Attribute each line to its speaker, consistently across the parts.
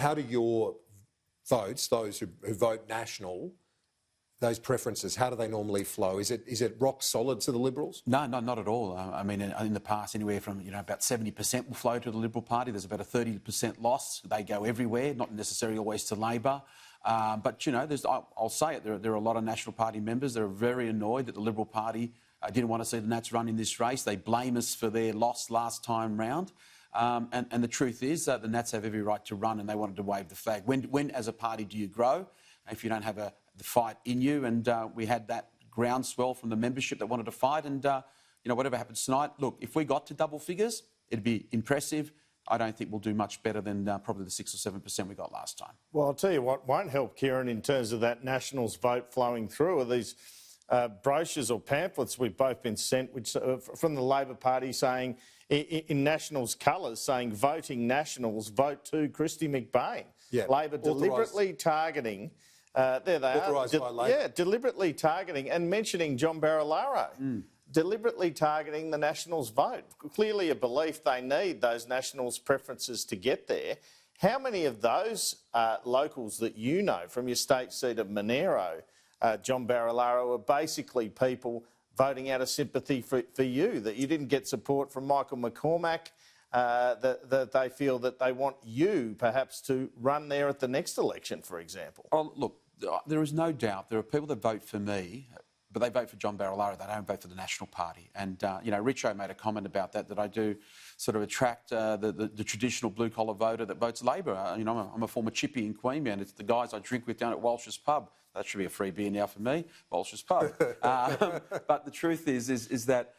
Speaker 1: How do your votes, those who vote national, those preferences, how do they normally flow? Is it rock solid to the Liberals?
Speaker 2: No, not at all. I mean, in the past, anywhere from about 70% will flow to the Liberal Party. There's about a 30% loss. They go everywhere, not necessarily always to Labor. But I'll say it. There are a lot of National Party members that are very annoyed that the Liberal Party didn't want to see the Nats run in this race. They blame us for their loss last time round. And the truth is that the Nats have every right to run, and they wanted to wave the flag. When as a party, do you grow? If you don't have the fight in you, and we had that groundswell from the membership that wanted to fight, and whatever happens tonight, look, if we got to double figures, it'd be impressive. I don't think we'll do much better than probably the 6 or 7% we got last time.
Speaker 3: Well, I'll tell you what won't help, Kieran, in terms of that Nationals vote flowing through are these brochures or pamphlets we've both been sent, which from the Labor Party saying, in Nationals colours, saying voting Nationals, vote to Kristy McBain.
Speaker 1: Yeah.
Speaker 3: Labor deliberately targeting... there they
Speaker 1: Authorised by Labor.
Speaker 3: Yeah, deliberately targeting and mentioning John Barilaro. Deliberately targeting the Nationals vote. Clearly a belief they need those Nationals preferences to get there. How many of those locals that you know from your state seat of Monero, John Barilaro, are basically people voting out of sympathy for you, that you didn't get support from Michael McCormack, that they feel that they want you perhaps to run there at the next election, for example?
Speaker 2: Oh, look, there is no doubt there are people that vote for me, but they vote for John Barilaro. They don't vote for the National Party. And, Richo made a comment about that I do sort of attract the traditional blue-collar voter that votes Labor. I'm a former chippy in Queanbeyan. It's the guys I drink with down at Walsh's Pub. That should be a free beer now for me, Walsh's Pub. But the truth is that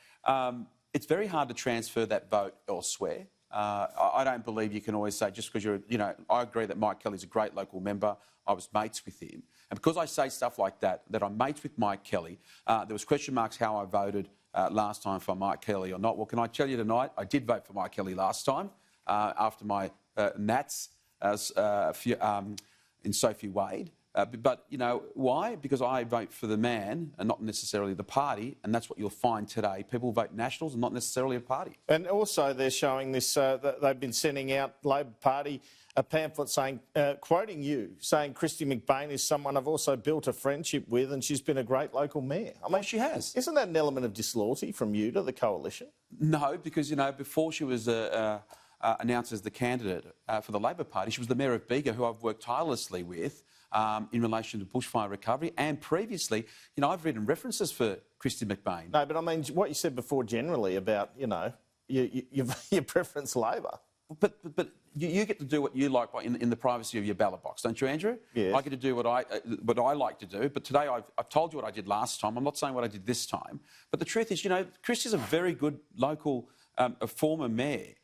Speaker 2: it's very hard to transfer that vote elsewhere. I don't believe you can always say just because I agree that Mike Kelly's a great local member. I was mates with him. And because I say stuff like that I'm mates with Mike Kelly, there was question marks how I voted last time for Mike Kelly or not. Well, can I tell you tonight, I did vote for Mike Kelly last time after my Nats in Sophie Wade. But why? Because I vote for the man and not necessarily the party, and that's what you'll find today. People vote Nationals and not necessarily a party.
Speaker 3: And also they're showing this, they've been sending out Labor Party a pamphlet saying, quoting you, saying Kristy McBain is someone I've also built a friendship with and she's been a great local mayor. I mean,
Speaker 2: she has.
Speaker 3: Isn't that an element of disloyalty from you to the coalition?
Speaker 2: No, because, before she was announced as the candidate for the Labor Party, she was the Mayor of Bega, who I've worked tirelessly with in relation to bushfire recovery. And previously, I've written references for Kristy McBain.
Speaker 3: No, but I mean, what you said before generally about, your preference Labor.
Speaker 2: But you get to do what you like in the privacy of your ballot box, don't you, Andrew?
Speaker 3: Yes.
Speaker 2: I get to do what I like to do. But today I've told you what I did last time. I'm not saying what I did this time. But the truth is, Kristy's a very good local former mayor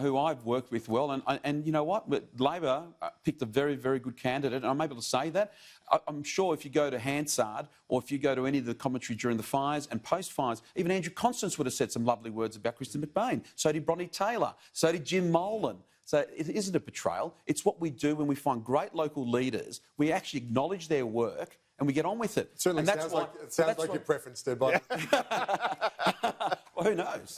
Speaker 2: who I've worked with well. And you know what? Labor picked a very, very good candidate. And I'm able to say that. I'm sure if you go to Hansard or if you go to any of the commentary during the fires and post-fires, even Andrew Constance would have said some lovely words about Kristy McBain. So did Bronnie Taylor. So did Jim Molan. So it isn't a betrayal. It's what we do when we find great local leaders. We actually acknowledge their work and we get on with it.
Speaker 1: Certainly sounds like your preference there, buddy.
Speaker 2: Well, who knows?